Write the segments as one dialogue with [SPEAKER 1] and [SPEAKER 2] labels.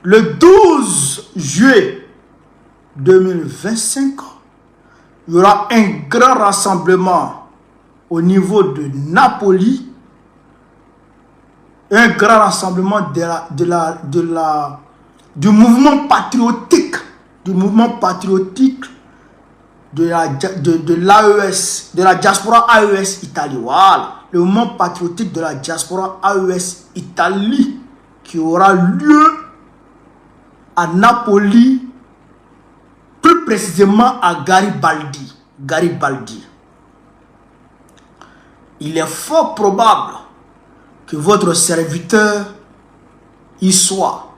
[SPEAKER 1] Le 12 juillet 2025, il y aura un grand rassemblement au niveau de Napoli. Un grand rassemblement du mouvement patriotique. De l'AES, de la diaspora AES Italie. Voilà. Le mouvement patriotique de la diaspora AES Italie qui aura lieu à Napoli, plus précisément à Garibaldi. Il est fort probable que votre serviteur y soit.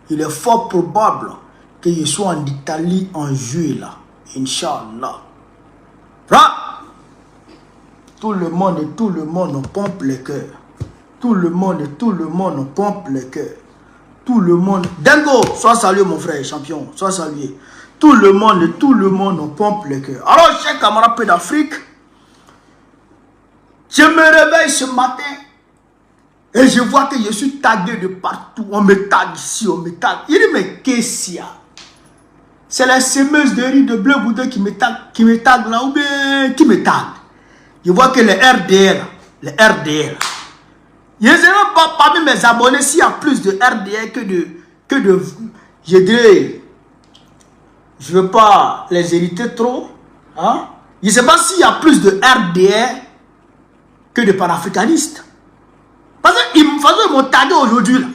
[SPEAKER 1] Il est fort probable qu'il soit en Italie en juillet là. Inch'Allah. Tout le monde pompe les cœurs. Tout le monde pompe les cœurs. Tout le monde. Dengo, sois salué mon frère champion. Sois salué. Tout le monde pompe les cœurs. Alors, chers camarades peu d'Afrique, je me réveille ce matin et je vois que je suis tagué de partout. On me tague ici, on me tague. Il dit, mais qu'est-ce qu'il y a? C'est la semeuse de riz de bleu boudin qui me tague là, ou bien qui me tague. Je vois que les RDR, je ne sais même pas parmi mes abonnés s'il y a plus de RDR que de je dirais, je ne veux pas les hériter trop. Hein? Je ne sais pas s'il y a plus de RDR que de panafricanistes. Parce qu'ils m'ont tagué aujourd'hui là.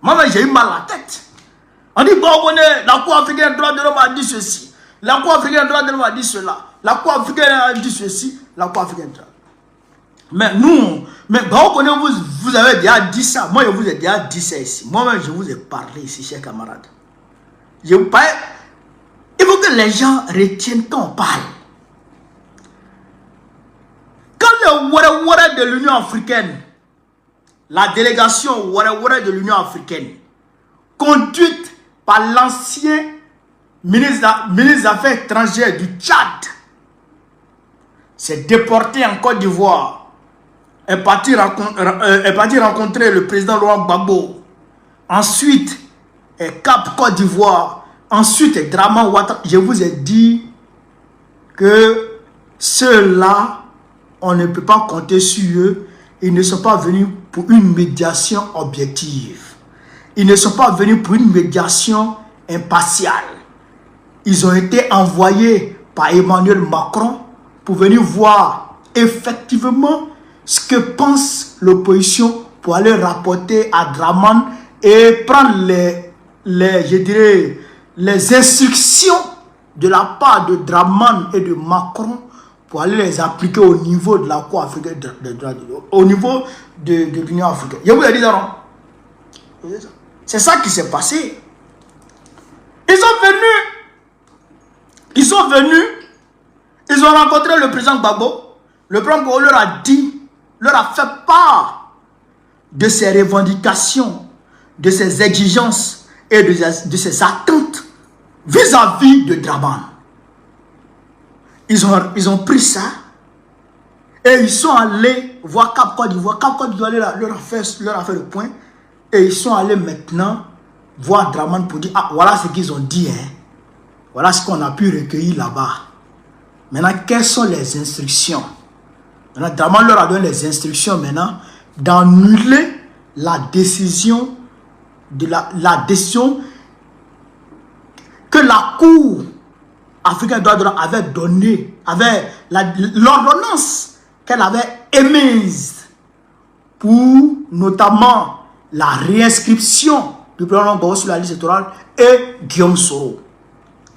[SPEAKER 1] Moi, j'ai eu mal à la tête. On dit, bon, on est, la Cour africaine des droits de l'homme a dit ceci. La Cour africaine des droits de l'homme a dit cela. La Cour africaine a dit ceci. La Cour africaine. Mais nous, vous avez déjà dit ça. Moi, je vous ai déjà dit ça ici. Moi-même, je vous ai parlé ici, chers camarades. Il faut que les gens retiennent quand on parle. Quand le Ouara de l'Union africaine, la délégation Ouara de l'Union africaine, conduite par l'ancien ministre des Affaires étrangères du Tchad, s'est déporté en Côte d'Ivoire, est parti rencontrer le président Laurent Gbagbo, ensuite est Cap Côte d'Ivoire, ensuite est Draman Ouattara. Je vous ai dit que ceux-là, on ne peut pas compter sur eux. Ils ne sont pas venus pour une médiation objective. Ils ne sont pas venus pour une médiation impartiale. Ils ont été envoyés par Emmanuel Macron pour venir voir effectivement ce que pense l'opposition pour aller rapporter à Draman et prendre les instructions de la part de Draman et de Macron pour aller les appliquer au niveau de la Cour africaine des droits de l'homme, au niveau de l'Union africaine. Je vous ai dit ça, non? C'est ça qui s'est passé. Ils sont venus, ils ont rencontré le président Gbagbo. Le président Gbagbo leur a fait part de ses revendications, de ses exigences et de ses attentes vis-à-vis de Draman. Ils ont pris ça et ils sont allés voir Cap Côte d'Ivoire. Cap Côte d'Ivoire leur a fait le point. Et ils sont allés maintenant voir Draman pour dire, ah, voilà ce qu'ils ont dit. Hein. Voilà ce qu'on a pu recueillir là-bas. Maintenant, quelles sont les instructions? Maintenant, Draman leur a donné les instructions maintenant d'annuler la décision que la Cour africaine des droits de l'homme avait donnée, l'ordonnance qu'elle avait émise pour notamment la réinscription du président Gbagbo sur la liste électorale et Guillaume Soro.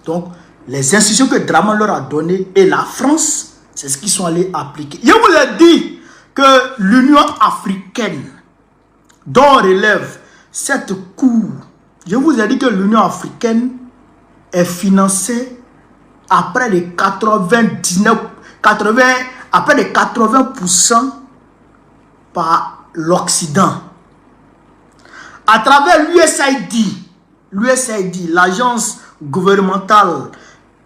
[SPEAKER 1] Donc, les institutions que Draman leur a données et la France, c'est ce qu'ils sont allés appliquer. Je vous ai dit que l'Union africaine, dont relève cette cour, je vous ai dit que l'Union africaine est financée à près de 80% par l'Occident. À travers l'USAID, l'agence gouvernementale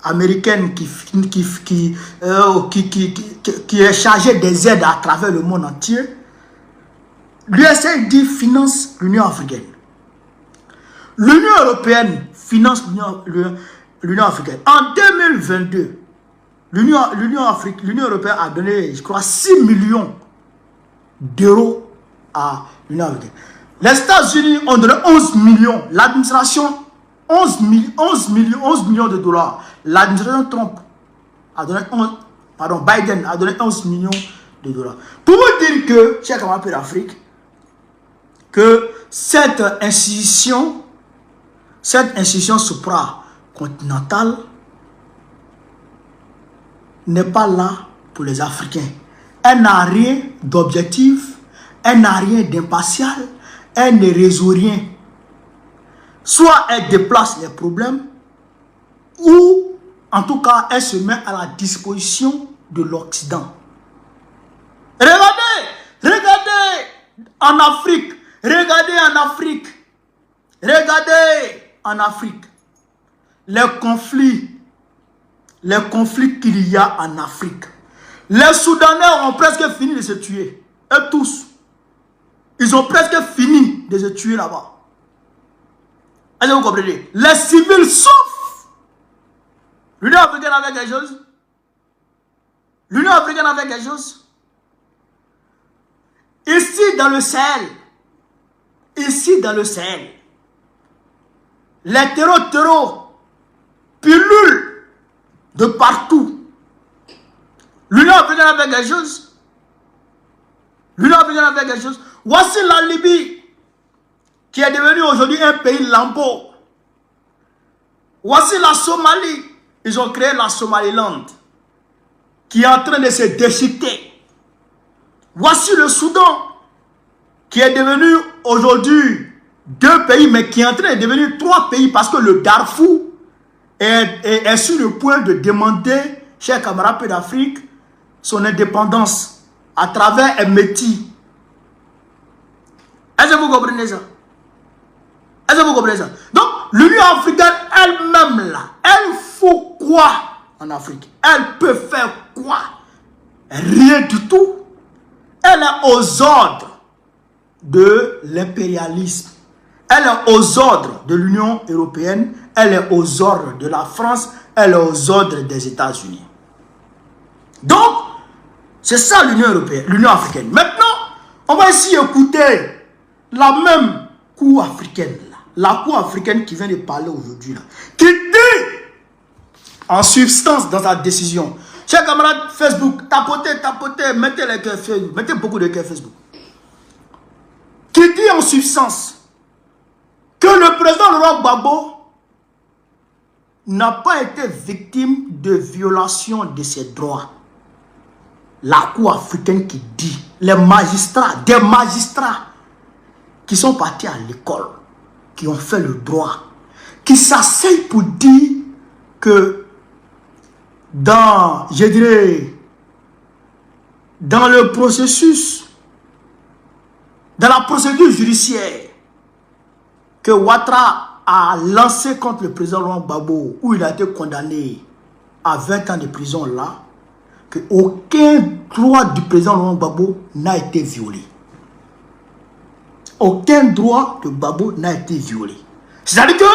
[SPEAKER 1] américaine qui est chargée des aides à travers le monde entier, l'USAID finance l'Union africaine. L'Union européenne finance l'Union africaine. En 2022, l'Union européenne a donné, je crois, 6 millions d'euros à l'Union africaine. Les États-Unis ont donné 11 millions. L'administration, 11 millions de dollars. L'administration Trump a donné Biden a donné 11 millions de dollars. Pour vous dire que, cher camarades d'Afrique, que cette institution supracontinentale n'est pas là pour les Africains. Elle n'a rien d'objectif, elle n'a rien d'impartial, elle ne résout rien. Soit elle déplace les problèmes, ou en tout cas, elle se met à la disposition de l'Occident. Regardez en Afrique, regardez en Afrique, les conflits qu'il y a en Afrique. Les Soudanais ont presque fini de se tuer, eux tous. Ils ont presque fini de se tuer là-bas. Est-ce que vous comprenez? Les civils souffrent. L'Union africaine a fait quelque chose? L'Union africaine a fait quelque chose? Ici dans le Sahel, les terreaux pullulent de partout. L'Union africaine a fait quelque chose? L'Union africaine a fait quelque chose? Voici la Libye, qui est devenue aujourd'hui un pays lambeau. Voici la Somalie. Ils ont créé la Somaliland, qui est en train de se déchiqueter. Voici le Soudan, qui est devenu aujourd'hui 2 pays, mais qui est en train de devenir 3 pays, parce que le Darfour est sur le point de demander, chers camarades d'Afrique, son indépendance à travers un métis. Est-ce que vous comprenez ça? Est-ce que vous comprenez ça? Donc, l'Union africaine elle-même là, elle faut quoi en Afrique? Elle peut faire quoi? Rien du tout. Elle est aux ordres de l'impérialisme. Elle est aux ordres de l'Union européenne. Elle est aux ordres de la France. Elle est aux ordres des États-Unis. Donc, c'est ça l'Union européenne, l'Union africaine. Maintenant, on va ici écouter la même Cour africaine, là, la Cour africaine qui vient de parler aujourd'hui, qui dit en substance dans sa décision. Chers camarades Facebook, tapotez, mettez les cœurs Facebook, mettez beaucoup de cœurs Facebook. Qui dit en substance que le président Laurent Gbagbo n'a pas été victime de violation de ses droits. La Cour africaine qui dit, les magistrats, des magistrats qui sont partis à l'école, qui ont fait le droit, qui s'asseyent pour dire que dans, je dirais, dans le processus, dans la procédure judiciaire que Ouattara a lancé contre le président Laurent Gbagbo, où il a été condamné à 20 ans de prison là, qu'aucun droit du président Laurent Gbagbo n'a été violé. Aucun droit de Gbagbo n'a été violé. C'est-à-dire que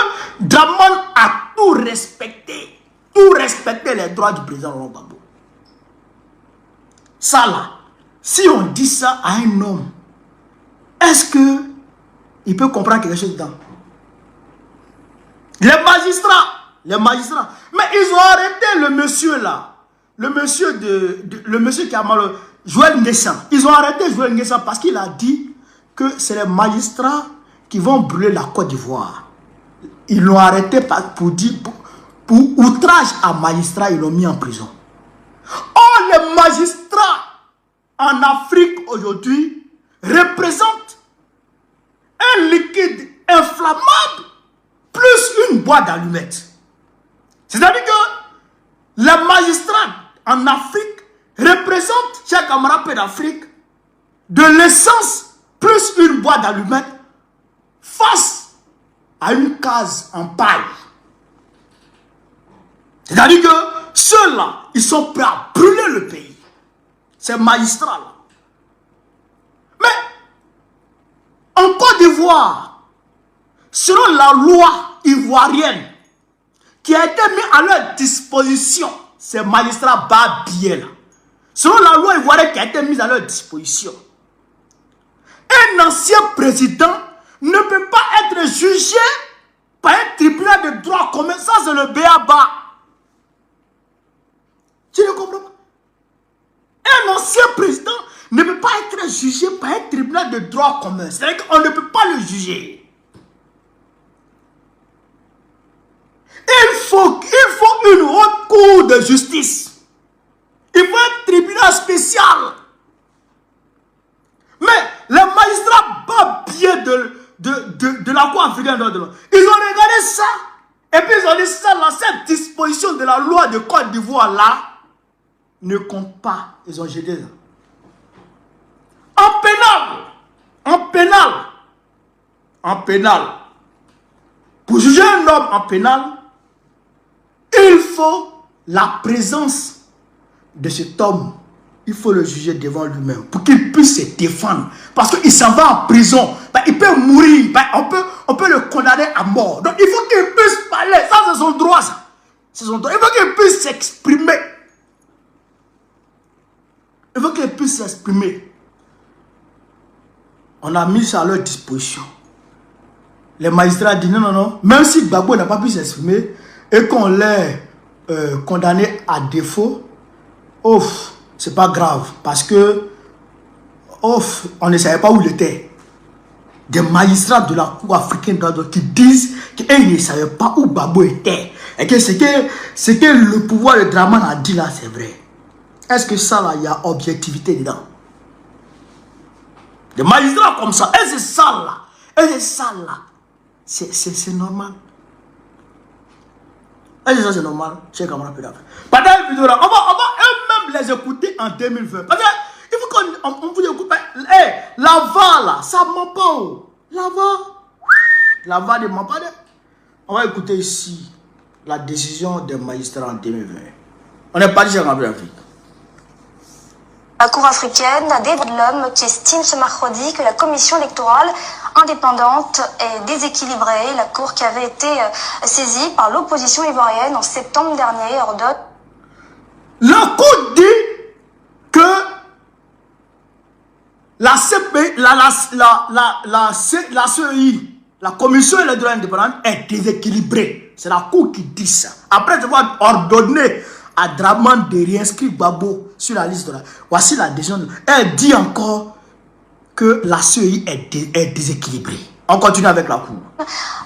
[SPEAKER 1] Dramane a tout respecté les droits du président Laurent Gbagbo. Ça là, si on dit ça à un homme, est-ce que il peut comprendre quelque chose dedans? Les magistrats, mais ils ont arrêté le monsieur là, le monsieur qui a mal, Joël Nguessan. Ils ont arrêté Joël Nguessan parce qu'il a dit que c'est les magistrats qui vont brûler la Côte d'Ivoire. Ils l'ont arrêté pour outrage à magistrat, ils l'ont mis en prison. Or, les magistrats en Afrique aujourd'hui représentent un liquide inflammable plus une boîte d'allumettes. C'est-à-dire que les magistrats en Afrique représentent, chers camarades d'Afrique, de l'essence plus une boîte d'allumettes face à une case en paille. C'est-à-dire que ceux-là, ils sont prêts à brûler le pays. Ces magistrats-là. Mais en Côte d'Ivoire, selon la loi ivoirienne qui a été mise à leur disposition, ces magistrats babiers là, selon la loi ivoirienne qui a été mise à leur disposition, un ancien président ne peut pas être jugé par un tribunal de droit commun. Ça, c'est le b.a.-ba. Tu ne comprends pas? Un ancien président ne peut pas être jugé par un tribunal de droit commun. C'est-à-dire qu'on ne peut pas le juger. Il faut une haute cour de justice. Il faut un tribunal spécial. Mais les magistrats babiers de la Cour africaine de l'homme, ils ont regardé ça. Et puis ils ont dit ça, là, cette disposition de la loi de Côte d'Ivoire là ne compte pas. Ils ont jeté ça. En pénal, pour juger un homme en pénal, il faut la présence de cet homme. Il faut le juger devant lui-même pour qu'il puisse se défendre. Parce qu'il s'en va en prison. Il peut mourir. On peut le condamner à mort. Donc il faut qu'il puisse parler. Ça, c'est son droit. Ça. C'est son droit. Il faut qu'il puisse s'exprimer. Il faut qu'il puisse s'exprimer. On a mis ça à leur disposition. Les magistrats disent non, non, non. Même si Gbagbo n'a pas pu s'exprimer et qu'on l'ait condamné à défaut, ouf. C'est pas grave, parce que on ne savait pas où il était. Des magistrats de la Cour africaine qui disent qu'ils ne savaient pas où Gbagbo était. Et que ce que le pouvoir de Dramane a dit là, c'est vrai. Est-ce que ça là, il y a objectivité dedans? Des magistrats comme ça, et c'est ça là, et c'est ça là. C'est normal. Et c'est ça, c'est normal. Chez Kamara Pédafé. Pendant une vidéo là, on va eux-mêmes les écouter en 2020. Parce qu'il faut qu'on vous écoute. Hey, Lava là, ça ne ment pas. Lava ne ment pas. On va écouter ici la décision des magistrats en 2020. On n'est pas dit chez Kamara Pédafé.
[SPEAKER 2] La Cour africaine des droits de l'homme qui estime ce mercredi que la commission électorale indépendante est déséquilibrée. La Cour qui avait été saisie par l'opposition ivoirienne en septembre dernier ordonne.
[SPEAKER 1] La Cour dit que la CPI, la CEI, la commission électorale indépendante est déséquilibrée. C'est la Cour qui dit ça. Après avoir ordonné à Dramane de réinscrire Gbagbo sur la liste de la... Voici la décision. Elle dit encore que la CEI est déséquilibrée. On continue avec la Cour.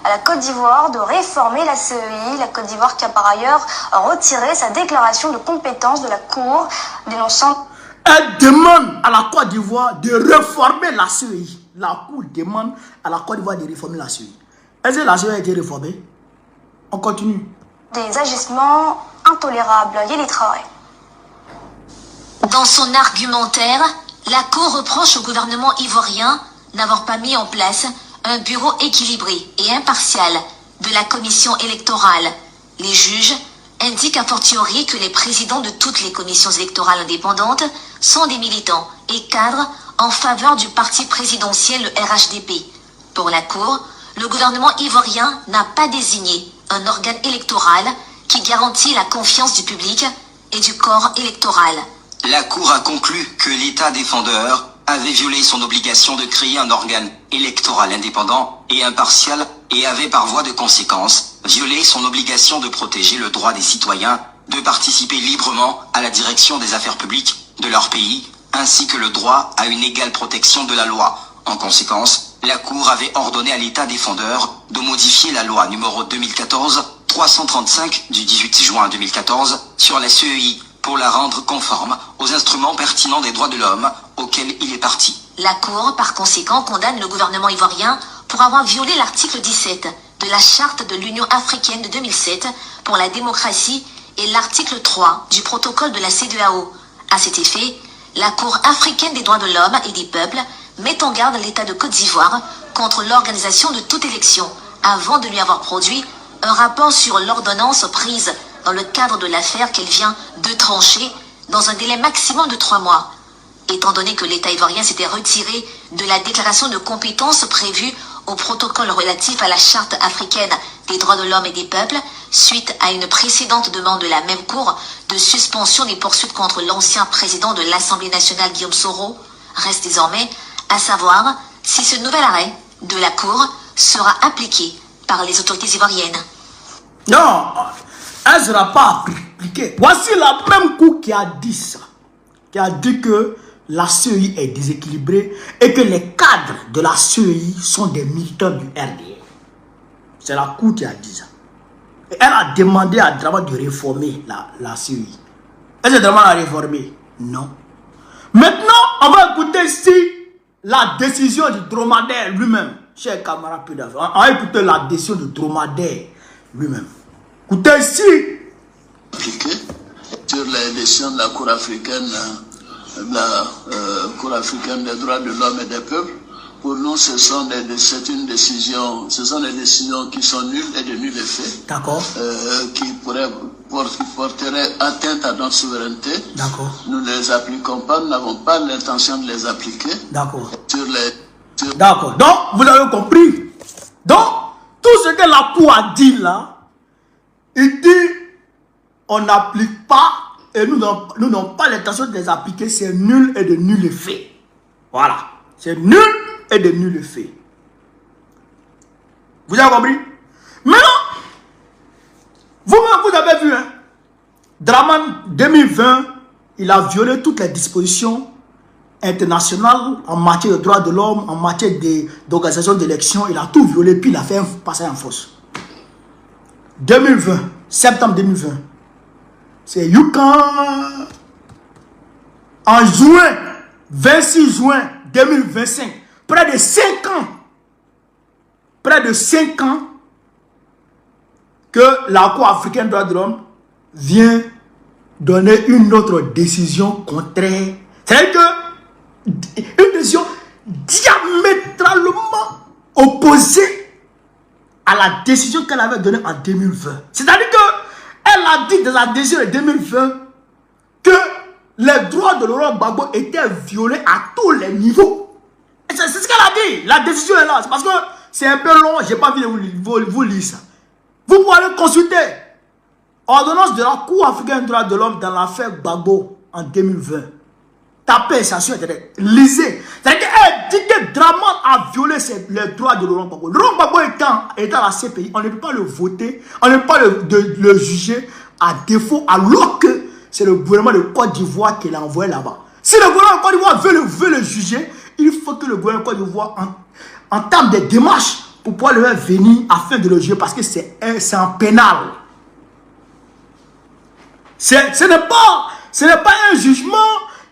[SPEAKER 2] À la Côte d'Ivoire de réformer la CEI. La Côte d'Ivoire qui a par ailleurs retiré sa déclaration de compétence de la Cour, dénonçant...
[SPEAKER 1] Elle demande à la Côte d'Ivoire de réformer la CEI. La Cour demande à la Côte d'Ivoire de réformer la CEI. Est-ce que la CEI a été réformée? On continue.
[SPEAKER 2] Des agissements intolérables. Yéli Traoré.
[SPEAKER 3] Dans son argumentaire, la Cour reproche au gouvernement ivoirien n'avoir pas mis en place un bureau équilibré et impartial de la commission électorale. Les juges indiquent a fortiori que les présidents de toutes les commissions électorales indépendantes sont des militants et cadres en faveur du parti présidentiel, le RHDP. Pour la Cour, le gouvernement ivoirien n'a pas désigné un organe électoral qui garantit la confiance du public et du corps électoral.
[SPEAKER 4] La Cour a conclu que l'État défendeur avait violé son obligation de créer un organe électoral indépendant et impartial et avait par voie de conséquence violé son obligation de protéger le droit des citoyens de participer librement à la direction des affaires publiques de leur pays, ainsi que le droit à une égale protection de la loi. En conséquence, la Cour avait ordonné à l'État défendeur de modifier la loi numéro 2014-335 du 18 juin 2014 sur la CEI pour la rendre conforme aux instruments pertinents des droits de l'homme auxquels il est parti.
[SPEAKER 3] La Cour, par conséquent, condamne le gouvernement ivoirien pour avoir violé l'article 17 de la Charte de l'Union africaine de 2007 pour la démocratie et l'article 3 du protocole de la CEDEAO. À cet effet, la Cour africaine des droits de l'homme et des peuples met en garde l'État de Côte d'Ivoire contre l'organisation de toute élection avant de lui avoir produit un rapport sur l'ordonnance prise dans le cadre de l'affaire qu'elle vient de trancher dans un délai maximum de 3 mois. Étant donné que l'État ivoirien s'était retiré de la déclaration de compétence prévue au protocole relatif à la Charte africaine des droits de l'homme et des peuples, suite à une précédente demande de la même Cour de suspension des poursuites contre l'ancien président de l'Assemblée nationale Guillaume Soro, reste désormais à savoir si ce nouvel arrêt de la Cour sera appliqué par les autorités ivoiriennes.
[SPEAKER 1] Non, elle ne sera pas appliquée. Voici la même Cour qui a dit ça, qui a dit que la CEI est déséquilibrée et que les cadres de la CEI sont des militants du RDR. C'est la Cour qui a dit ça. Et elle a demandé à Dramane de réformer la CEI. Est-ce que Dramane a réformé? Non. Maintenant, on va écouter ici la décision du dromadaire lui-même. Chers camarades, on va écouter la décision du dromadaire lui-même. Écoutez ici.
[SPEAKER 5] Sur les décisions de la Cour africaine, Cour africaine des droits de l'homme et des peuples, pour nous, c'est une décision, ce sont des décisions qui sont nulles et de nul effet.
[SPEAKER 1] D'accord.
[SPEAKER 5] Qui porteraient atteinte à notre souveraineté.
[SPEAKER 1] D'accord.
[SPEAKER 5] Nous ne les appliquons pas, nous n'avons pas l'intention de les appliquer.
[SPEAKER 1] D'accord. D'accord. Donc, vous avez compris. Donc, tout ce que la Cour a dit là, il dit, on n'applique pas, et nous n'avons pas l'intention de les appliquer, c'est nul et de nul effet. Voilà. C'est nul et de nul effet. Vous avez compris? Maintenant, vous avez vu, hein, Dramane 2020, il a violé toutes les dispositions internationales en matière de droits de l'homme, en matière d'organisation d'élections. Il a tout violé, puis il a fait un passage en force. 2020, septembre 2020, c'est Yukan. En juin, 26 juin 2025, près de 5 ans, que la Cour africaine des droits de l'homme vient donner une autre décision contraire. C'est-à-dire une décision diamétralement opposée à la décision qu'elle avait donnée en 2020. C'est-à-dire qu'elle a dit dans la décision de 2020 que les droits de Laurent Gbagbo étaient violés à tous les niveaux. C'est ce qu'elle a dit. La décision est là. C'est parce que c'est un peu long. Je n'ai pas envie de vous lire ça. Vous pouvez aller consulter ordonnance de la Cour africaine des droits de l'homme dans l'affaire Gbagbo en 2020. Tapez ça sur Internet. Lisez. C'est-à-dire qu'elle dit que Dramane a violé les droits de Laurent Gbagbo. Laurent Gbagbo étant à la CPI, on ne peut pas le voter, on ne peut pas le juger à défaut, alors que c'est le gouvernement de Côte d'Ivoire qui l'a envoyé là-bas. Si le gouvernement de Côte d'Ivoire veut le juger, il faut que le gouvernement de Côte d'Ivoire entame des démarches pour pouvoir le faire venir afin de le juger, parce que c'est un pénal. Ce n'est pas un jugement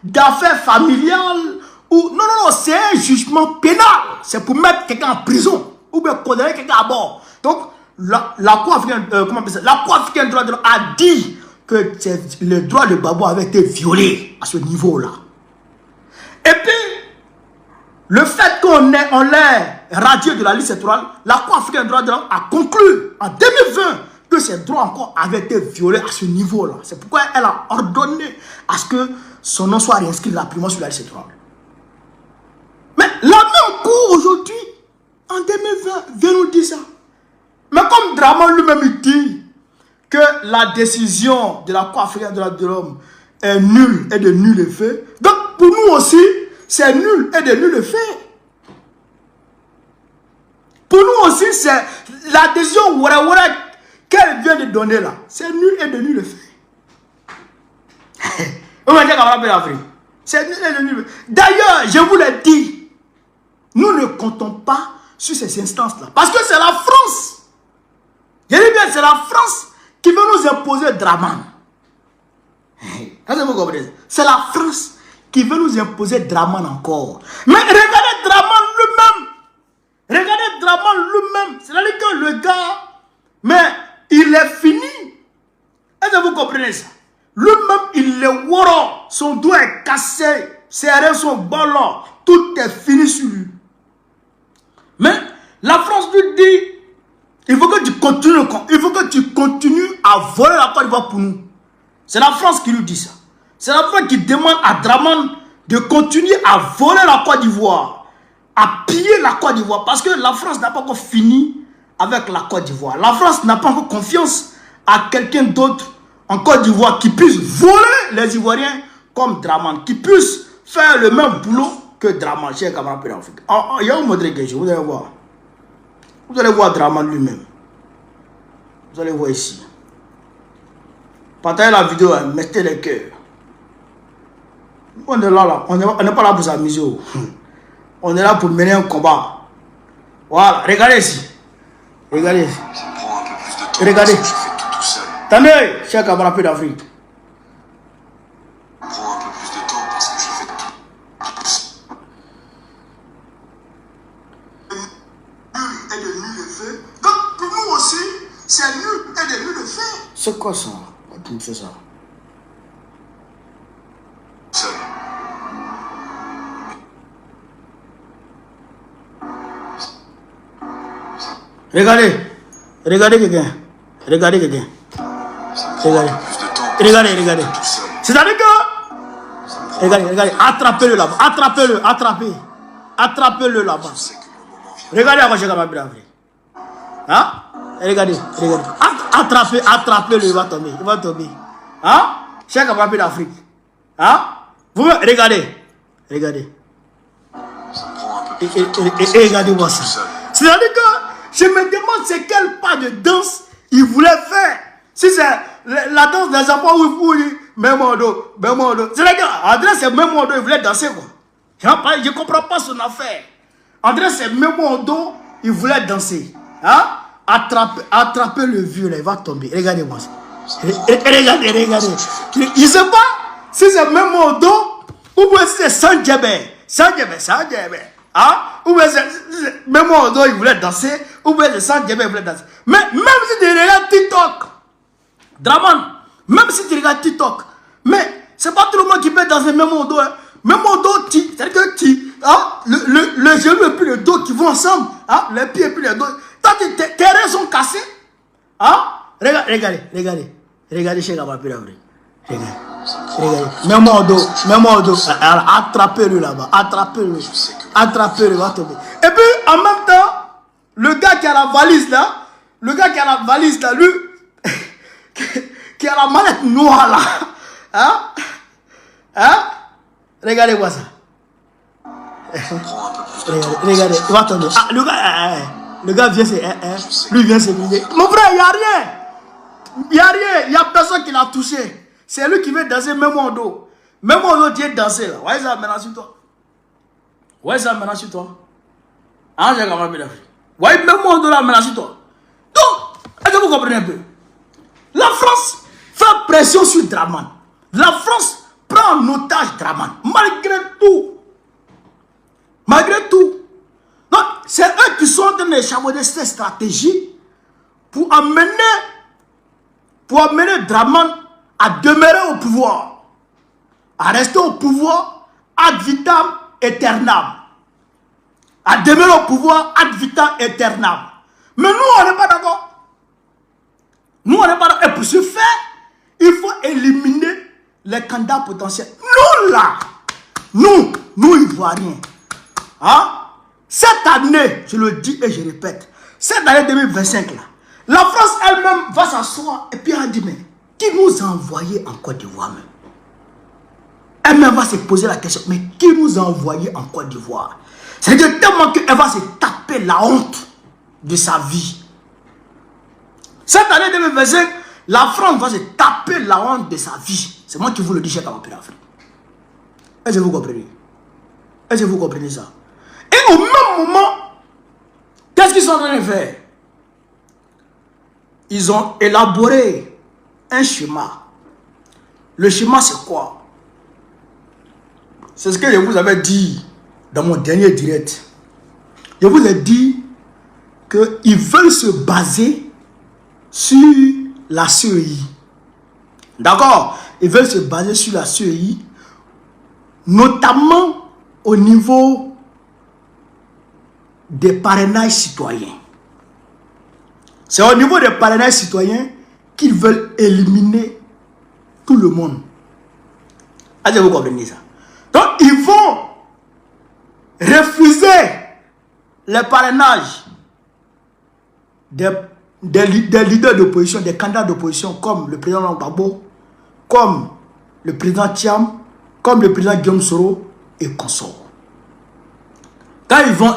[SPEAKER 1] d'affaires familiales ou non, c'est un jugement pénal. C'est pour mettre quelqu'un en prison ou bien condamner quelqu'un à mort. Donc la Cour africaine, la Cour africaine des droits de l'homme a dit que le droit de Gbagbo avait été violé à ce niveau-là. Et puis, le fait qu'on l'ait radié de la liste électorale, la Cour africaine des droits de l'homme a conclu en 2020 que ces droits encore avaient été violés à ce niveau-là. C'est pourquoi elle a ordonné à ce que son nom soit réinscrit rapidement sur la liste électorale. Mais la même Cour aujourd'hui, en 2020, vient nous dire ça. Mais comme Dramane lui-même dit que la décision de la Cour africaine des droits de l'homme est nulle et de nul effet, donc pour nous aussi, c'est nul et de nul effet. Pour nous aussi, c'est la décision qu'elle vient de donner là. C'est nul et de nul effet. C'est nul et de nul effet. D'ailleurs, je vous l'ai dit, nous ne comptons pas sur ces instances-là. Parce que c'est la France. Je dis bien, c'est la France qui veut nous imposer Dramane. C'est la France qui veut nous imposer Dramane encore. Mais regardez Dramane lui-même. Regardez Dramane lui-même. C'est-à-dire que le gars, mais il est fini. Est-ce que vous comprenez ça? Lui-même, il est woro. Son doigt est cassé. Ses reins sont ballants. Tout est fini sur lui. Mais la France lui dit, il faut que tu continues. Il faut que tu continues à voler la Côte d'Ivoire pour nous. C'est la France qui lui dit ça. C'est la France qui demande à Dramane de continuer à voler la Côte d'Ivoire. à piller la Côte d'Ivoire. Parce que la France n'a pas encore fini avec la Côte d'Ivoire. La France n'a pas encore confiance à quelqu'un d'autre en Côte d'Ivoire qui puisse voler les Ivoiriens comme Draman, qui puisse faire le même boulot que Draman, cher camarade d'Afrique. Il y a un mode de vous allez voir. Vous allez voir Draman lui-même. Vous allez voir ici. Partagez la vidéo, hein, mettez les cœurs. On est là, on n'est pas là pour s'amuser. On est là pour mener un combat. Voilà, regardez ici. Regardez ici.
[SPEAKER 6] Ça me prend un peu plus de temps.
[SPEAKER 1] Regardez.
[SPEAKER 6] Parce que je fais tout seul.
[SPEAKER 1] Attendez, cher camarade d'Afrique.
[SPEAKER 6] Ça me prend un peu plus de temps parce que je fais tout seul.
[SPEAKER 1] Nul et de nul le fait. Donc pour nous aussi, c'est nul et de nul le fait. C'est quoi ça? Tu me fais ça?
[SPEAKER 6] Seul.
[SPEAKER 1] Regardez. Regardez quelqu'un. Regardez quelqu'un.
[SPEAKER 6] Ça me prend un peu plus de temps.
[SPEAKER 1] Regardez, regardez.
[SPEAKER 6] Tout seul.
[SPEAKER 1] C'est-à-dire que... Regardez, regardez. Attrapez-le là-bas. Attrapez-le. Attrapez. Attrapez-le là-bas.
[SPEAKER 6] Je sais que mon moment vient.
[SPEAKER 1] Regardez à quoi j'ai capable d'arriver. Hein? Regardez, regardez. Attrapez, attrapez-le, il va tomber. Il va tomber. Hein? J'ai capable d'Afrique. Hein? Vous me regardez. Regardez.
[SPEAKER 6] Ça me prend un peu plus
[SPEAKER 1] Et
[SPEAKER 6] de temps.
[SPEAKER 1] regardez-moi
[SPEAKER 6] Tout
[SPEAKER 1] ça.
[SPEAKER 6] seul.
[SPEAKER 1] C'est-à-dire que je me demande c'est quel pas de danse il voulait faire. Si c'est la danse des enfants où il même en dos. C'est-à-dire qu'André c'est même en dos, il voulait danser quoi. Je ne comprends pas son affaire. André c'est même en dos, il voulait danser. Hein? Attrapez le vieux là, il va tomber. Regardez-moi ça. Regardez. Il ne sait pas si c'est même en dos ou bien si c'est sans djebé. Hein? Ou bien c'est même en dos, il voulait danser. Ou bien c'est sans djebé, il voulait danser. Mais même si tu regardes TikTok, Draman, même si tu regardes TikTok, mais c'est pas tout le monde qui peut danser même en dos. Hein. Même en dos, c'est-à-dire que hein, le genou et puis le dos qui vont ensemble. Hein, les pieds et puis les dos. Toi, tes reins sont cassés. Hein? Regardez chez Gabapé Lavri. Regardez. Même en dos. Attrapez-le là-bas. Attrapez-le, va tomber. Et puis, en même temps, le gars qui a la valise là, lui, qui a la mallette noire là. Hein? Regardez-moi ça.
[SPEAKER 6] Ça me prend un peu plus de temps.
[SPEAKER 1] Regardez, il va tomber. Ah, le gars vient lui vient se briser. Mon frère, il n'y a rien. Il n'y a personne qui l'a touché. C'est lui qui veut danser même en dos. Même en dos, Dieu danser là. Ouais, ça maintenant sur toi. Ah, j'ai quand même bien fait. Ouais, même en dos là maintenant sur toi. Donc, est-ce que vous comprenez un peu? La France fait pression sur Draman. La France prend en otage Draman. Malgré tout. Donc, c'est eux qui sont en train d'échafauder cette stratégie pour amener Draman à demeurer au pouvoir. À rester au pouvoir ad vitam aeternam. À demeurer au pouvoir ad vitam aeternam. Mais nous, on n'est pas d'accord. Et pour ce faire, il faut éliminer les candidats potentiels. Nous, là, nous Ivoiriens, hein? Cette année, je le dis et je répète, cette année 2025 là, la France elle-même va s'asseoir et puis elle dit mais qui nous a envoyé en Côte d'Ivoire même? Elle-même va se poser la question, mais qui nous a envoyé en Côte d'Ivoire? C'est-à-dire tellement qu'elle va se taper la honte de sa vie. Cette année 2025, la France va se taper la honte de sa vie. C'est moi qui vous le dis, cher camarade d'Afrique. Est-ce que vous comprenez? Est-ce que vous comprenez ça? Et au même moment, qu'est-ce qu'ils sont en train de faire? Ils ont élaboré un schéma. Le schéma, c'est quoi? C'est ce que je vous avais dit dans mon dernier direct. Je vous ai dit qu'ils veulent se baser sur la CEI. D'accord? Ils veulent se baser sur la CEI, notamment au niveau des parrainages citoyens. C'est au niveau des parrainages citoyens qu'ils veulent éliminer tout le monde. Est-ce que vous comprenez ça? Donc, ils vont refuser les parrainages des leaders d'opposition, des candidats d'opposition comme le président Gbagbo, comme le président Thiam, comme le président Guillaume Soro et consorts. Quand ils vont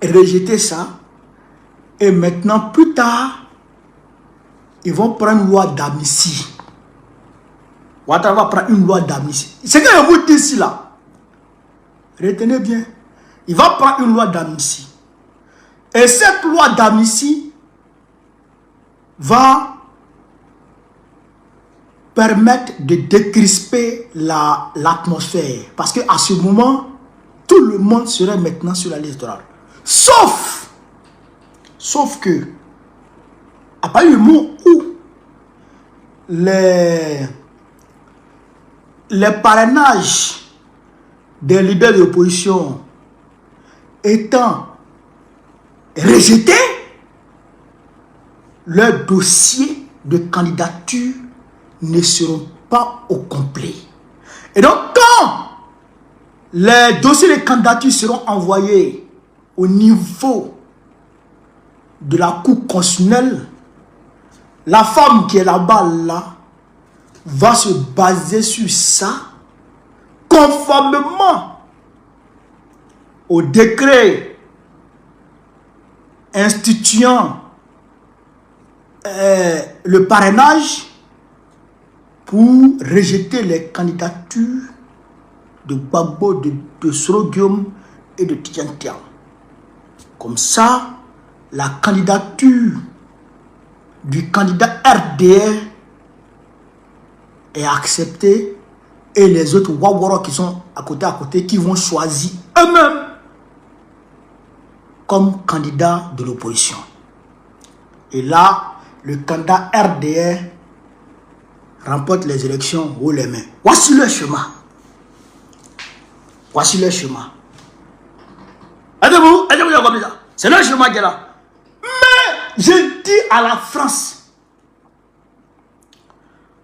[SPEAKER 1] rejeter ça, et maintenant plus tard, ils vont prendre une loi d'amnistie. Ouattara va prendre une loi d'amnistie. Ce que je vous dis ici là, retenez bien, il va prendre une loi d'amnistie. Et cette loi d'amnistie va permettre de décrisper l'atmosphère. Parce qu'à ce moment, tout le monde serait maintenant sur la liste électorale. Sauf que, à partir du moment où les parrainages des leaders de l'opposition étant rejetés, leurs dossiers de candidature ne seront pas au complet. Et donc, quand les dossiers de candidature seront envoyés au niveau de la Cour constitutionnelle, la femme qui est là-bas, là, va se baser sur ça, conformément au décret instituant le parrainage pour rejeter les candidatures de Gbagbo, de Soro Guillaume et de Tidjane Thiam. Comme ça, la candidature du candidat RDR est acceptée et les autres Waworo qui sont à côté qui vont choisir eux-mêmes comme candidat de l'opposition. Et là, le candidat RDR remporte les élections haut les mains. Voici le chemin. Voici le chemin. Aidez-vous, comme ça. C'est le chemin qui est là. Mais je dis à la France,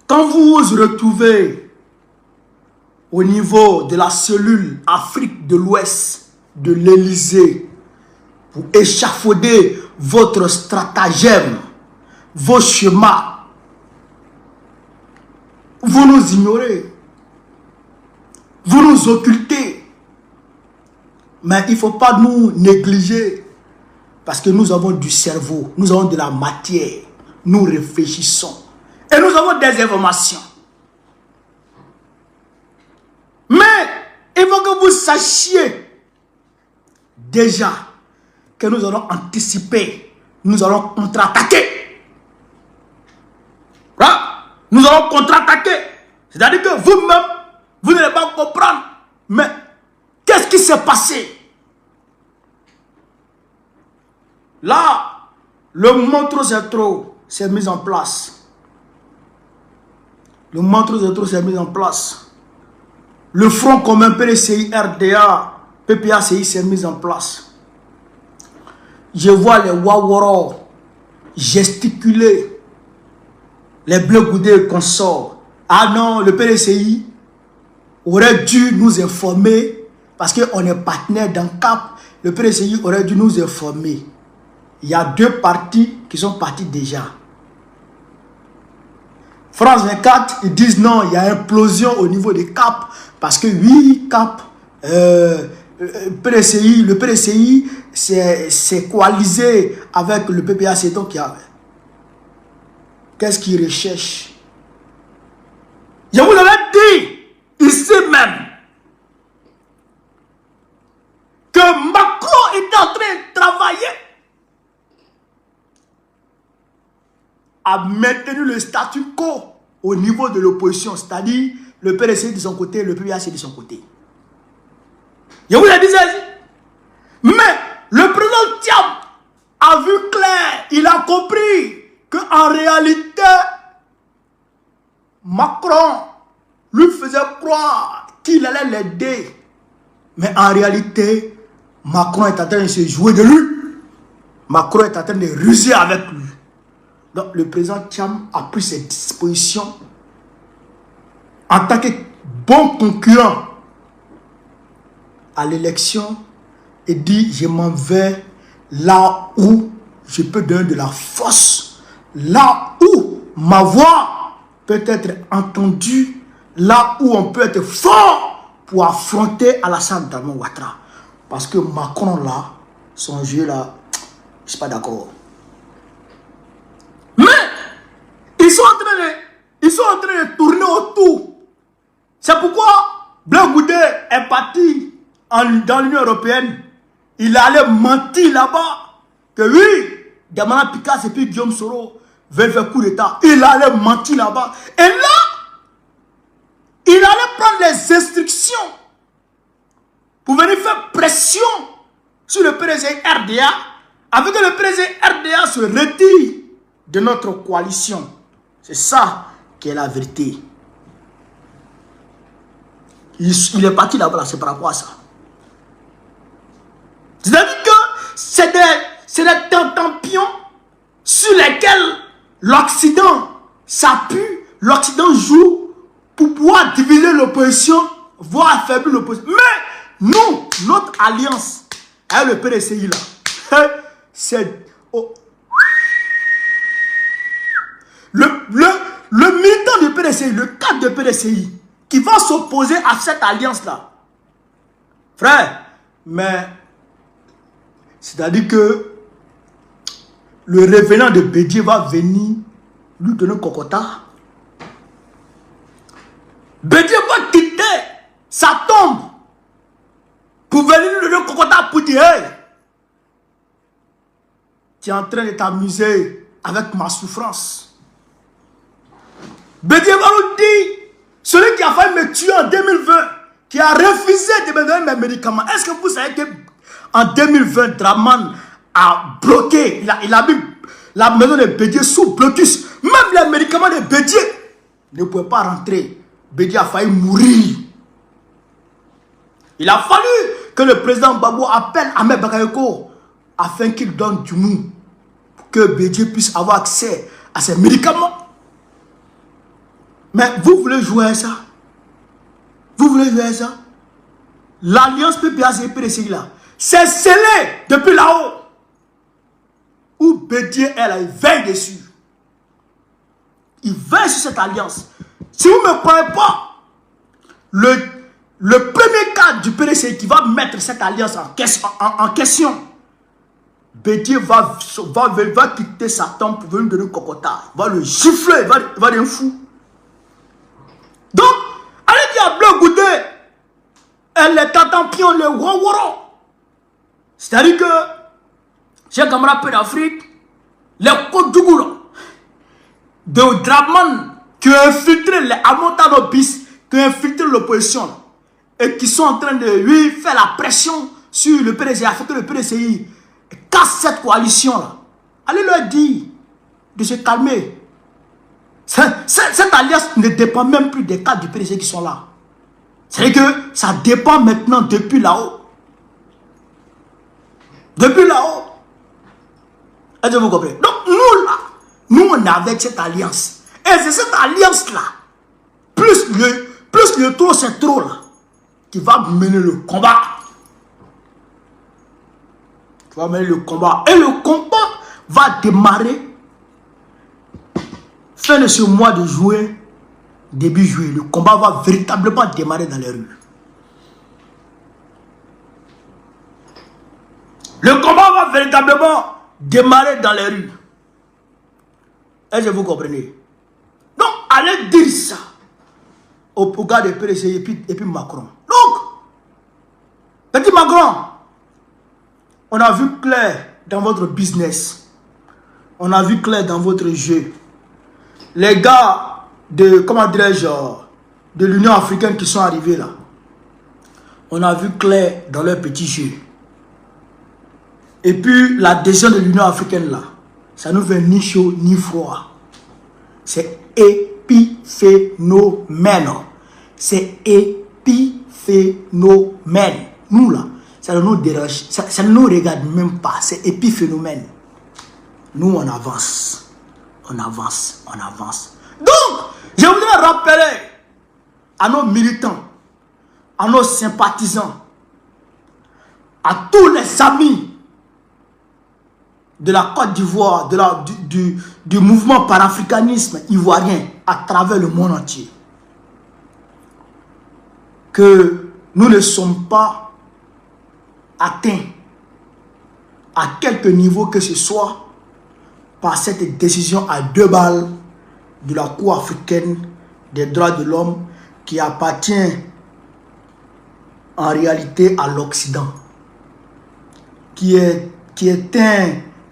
[SPEAKER 1] quand vous vous retrouvez au niveau de la cellule Afrique de l'Ouest de l'Élysée pour échafauder votre stratagème, vos schémas, vous nous ignorez, vous nous occultez. Mais il ne faut pas nous négliger parce que nous avons du cerveau, nous avons de la matière, nous réfléchissons et nous avons des informations. Mais il faut que vous sachiez déjà que nous allons anticiper, nous allons contre-attaquer. Nous allons contre-attaquer. C'est-à-dire que vous-même, vous n'allez pas comprendre. Mais qu'est-ce qui s'est passé? Là, le Montreux Zétro s'est mis en place. Le Montreux Zétro s'est mis en place. Le Front commun PDCI, RDA, PPACI s'est mis en place. Je vois les Waworo gesticuler. Les Bleus Goudé et consorts. Ah non, le PDCI aurait dû nous informer parce qu'on est partenaire dans CAP. Le PDCI aurait dû nous informer. Il y a 2 partis qui sont partis déjà. France 24, ils disent non, il y a implosion au niveau des CAP parce que oui, CAP, le PDCI s'est coalisé avec le PPAC, donc il y a... Qu'est-ce qu'ils recherchent? Je vous avais dit ici même que Macron est en train de travailler à maintenir le statu quo au niveau de l'opposition, c'est-à-dire le PDC de son côté, le PPAC de son côté. Je vous ai dit ça ici. Mais le président Thiam a vu clair, il a compris qu'en réalité, Macron lui faisait croire qu'il allait l'aider. Mais en réalité, Macron est en train de se jouer de lui. Macron est en train de ruser avec lui. Donc le président Thiam a pris ses dispositions en tant que bon concurrent à l'élection et dit je m'en vais là où je peux donner de la force, là où ma voix peut être entendue, là où on peut être fort pour affronter Alassane Dramane Ouattara. Parce que Macron là, son jeu là, je ne suis pas d'accord. Mais ils sont en train de tourner autour. C'est pourquoi Blaise Goudé est parti dans l'Union européenne. Il allait mentir là-bas que oui, Damana Picasso et puis Guillaume Soro veulent faire coup d'État. Il allait mentir là-bas. Et là, il allait prendre les instructions pour venir faire pression sur le président RDA, avec que le président RDA se retire de notre coalition. C'est ça qui est la vérité. Il est parti là-bas, c'est par rapport à ça. C'est-à-dire que c'est des tentampions sur lesquels l'Occident s'appuie, l'Occident joue pour pouvoir diviser l'opposition, voire affaiblir l'opposition. Mais nous, notre alliance avec le PDCI là, c'est... Oh. Le militant du PDCI, le cadre de PDCI, qui va s'opposer à cette alliance-là. Frère, mais c'est-à-dire que le revenant de Bédié va venir lui donner cocota. Bédié va quitter sa tombe pour venir lui donner cocota pour dire hey, tu es en train de t'amuser avec ma souffrance. Bédié va nous dire, celui qui a failli me tuer en 2020, qui a refusé de me donner mes médicaments, est-ce que vous savez qu'en 2020, Dramane a bloqué, il a mis la maison de Bédié sous blocus. Même les médicaments de Bédié ne pouvaient pas rentrer. Bédié a failli mourir. Il a fallu que le président Gbagbo appelle Ahmed Bakayoko afin qu'il donne du mou pour que Bédié puisse avoir accès à ses médicaments. Mais vous voulez jouer à ça? Vous voulez jouer à ça? L'alliance PPAC-PDCI là, c'est scellé depuis là-haut. Où Bédié est là, il veille dessus. Il veille sur cette alliance. Si vous ne me croyez pas, le premier cadre du PDCI qui va mettre cette alliance en question, Bédié va quitter sa tombe pour venir donner cocota. Il va le gifler, il va devenir fou. Donc, allez dire à Blaise Goudé, elle est tentampion, le waworo. C'est-à-dire que, chers camarades peu d'Afrique, les Kodjougou de Dramane qui ont infiltré les Amontanobis, qui ont infiltré l'opposition et qui sont en train de lui faire la pression sur le PDCI, afin que le PDCI casse cette coalition-là. Allez leur dire de se calmer. Cette alliance ne dépend même plus des cadres du PDCI qui sont là. C'est-à-dire que ça dépend maintenant depuis là-haut. Depuis là-haut. Est-ce que vous comprenez? Donc nous là, nous on est avec cette alliance. Et c'est cette alliance-là, plus le trop c'est trop là, qui va mener le combat. Qui va mener le combat. Et le combat va démarrer fin de ce mois de juin, début juillet. Le combat va véritablement démarrer dans les rues. Le combat va véritablement démarrer dans les rues. Est-ce que vous comprenez? Donc, allez dire ça au gars de PDCI et puis Macron. Donc, petit Macron, on a vu clair dans votre business. On a vu clair dans votre jeu. Les gars de, comment dirais-je, de l'Union africaine qui sont arrivés là, on a vu clair dans leur petit jeu. Et puis la décision de l'Union africaine là, ça nous fait ni chaud ni froid. C'est épiphénomène. C'est épiphénomène. Nous là, ça ne nous dérange, ça ne nous regarde même pas. C'est épiphénomène. Nous on avance. On avance, on avance. Donc, je voudrais rappeler à nos militants, à nos sympathisants, à tous les amis de la Côte d'Ivoire, du mouvement panafricanisme ivoirien à travers le monde entier, que nous ne sommes pas atteints à quelque niveau que ce soit par cette décision à 2 balles de la Cour africaine des droits de l'homme qui appartient en réalité à l'Occident, qui est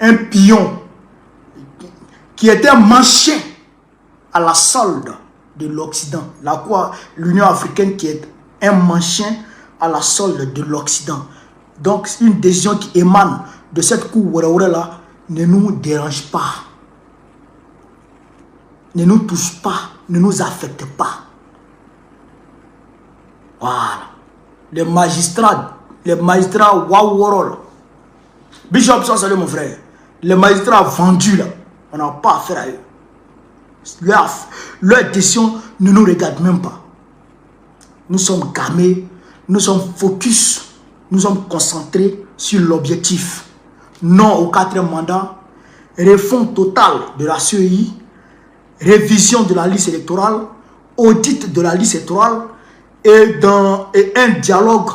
[SPEAKER 1] un pion, qui est un manchin à la solde de l'Occident. L'Union africaine qui est un manchin à la solde de l'Occident. Donc une décision qui émane de cette cour là ne nous dérange pas, ne nous touche pas, ne nous affecte pas. Voilà. Les magistrats Waworol, Bishop, ça c'est mon frère. Les magistrats vendus là, on n'a pas affaire à eux. Leur décision ne nous regarde même pas. Nous sommes gamés, nous sommes focus, nous sommes concentrés sur l'objectif. Non au 4e mandat, refonte totale de la CEI, révision de la liste électorale, audit de la liste électorale et un dialogue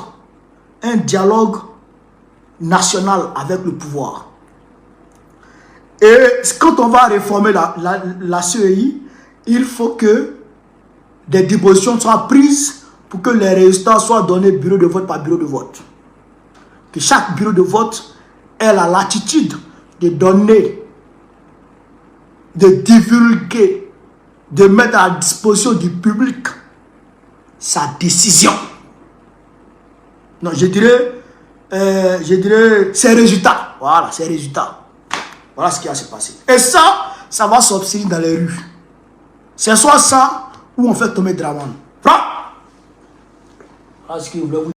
[SPEAKER 1] national avec le pouvoir. Et quand on va réformer la CEI, il faut que des dispositions soient prises pour que les résultats soient donnés bureau de vote par bureau de vote. Que chaque bureau de vote ait la latitude de donner, de divulguer, de mettre à la disposition du public sa décision. Non, je dirais ses résultats. Voilà, ses résultats. Voilà ce qui va se passer. Et ça va s'observer dans les rues. C'est soit ça ou on fait tomber Draman. Voilà ce que je voulais vous dire.